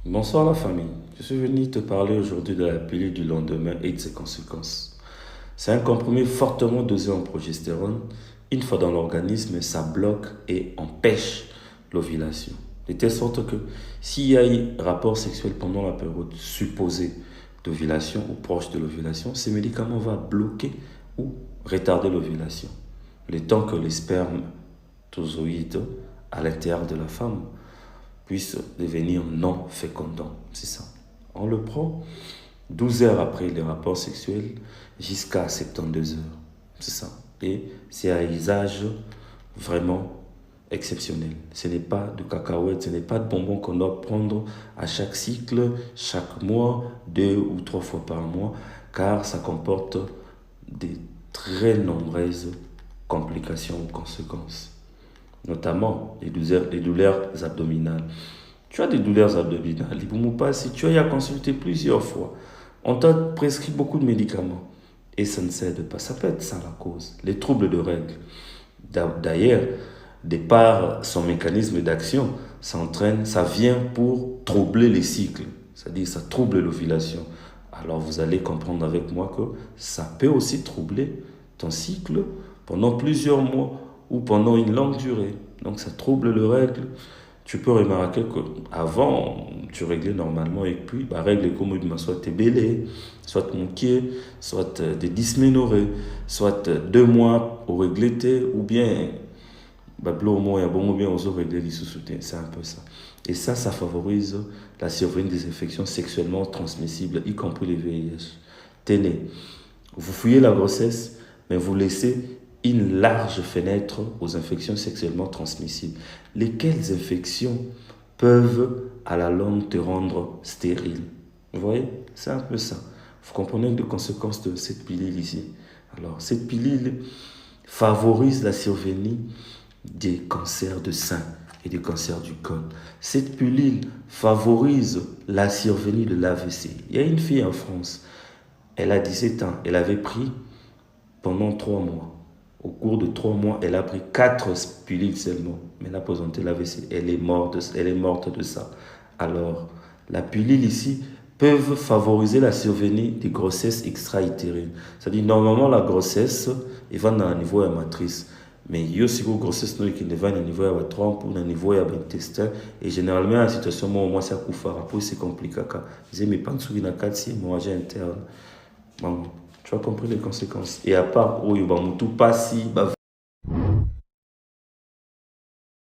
Bonsoir la famille. Je suis venu te parler aujourd'hui de la pilule du lendemain et de ses conséquences. C'est un comprimé fortement dosé en progestérone. Une fois dans l'organisme, ça bloque et empêche l'ovulation. De telle sorte que s'il y a eu rapport sexuel pendant la période supposée d'ovulation ou proche de l'ovulation, ces médicaments vont bloquer ou retarder l'ovulation. Le temps que les spermatozoïdes à l'intérieur de la femme puisse devenir non fécondant. C'est ça. On le prend 12 heures après les rapports sexuels jusqu'à 72 heures. C'est ça. Et c'est un usage vraiment exceptionnel. Ce n'est pas de cacahuètes, ce n'est pas de bonbons qu'on doit prendre à chaque cycle, chaque mois, 2 ou 3 fois par mois, car ça comporte des très nombreuses complications ou conséquences, notamment les douleurs abdominales. Tu as des douleurs abdominales, si tu as consulté plusieurs fois, on t'a prescrit beaucoup de médicaments et ça ne s'aide pas. Ça peut être ça la cause, les troubles de règles. D'ailleurs, de par son mécanisme d'action, ça vient pour troubler les cycles, c'est-à-dire ça trouble l'ovulation. Alors vous allez comprendre avec moi que ça peut aussi troubler ton cycle pendant plusieurs mois ou pendant une longue durée. Donc ça trouble le règle. Tu peux remarquer qu'avant, tu réglais normalement et puis, règle comme soit tes bélés, soit mon pied, soit des dysménorrhées, soit 2 mois au réglé, ou bien c'est un peu ça. Et ça favorise la survenue des infections sexuellement transmissibles, y compris les VIH. Tenez, vous fouillez la grossesse, mais vous laissez une large fenêtre aux infections sexuellement transmissibles. Lesquelles infections peuvent à la longue te rendre stérile? Vous voyez? C'est un peu ça. Vous comprenez les conséquences de cette pilule ici. Alors, cette pilule favorise la survenue des cancers de sein et des cancers du col. Cette pilule favorise la survenue de l'AVC. Il y a une fille en France, elle a 17 ans, elle avait pris pendant 3 mois. Au cours de 3 mois, elle a pris 4 pilules seulement. Mais elle a présenté l'AVC. Elle est morte de ça. Alors, la pilule ici peuvent favoriser la survenue des grossesses extra-utérines. C'est-à-dire, normalement, la grossesse, elle va dans un niveau de matrice. Mais il y a aussi une grossesse qui va dans un niveau de trompe ou dans un niveau de intestin. Et généralement, la situation, moi, c'est à coup c'est compliqué. J'ai mes pantsouilles dans 4 mois interne. Bon, tu as compris les conséquences. Et à part, tout passe,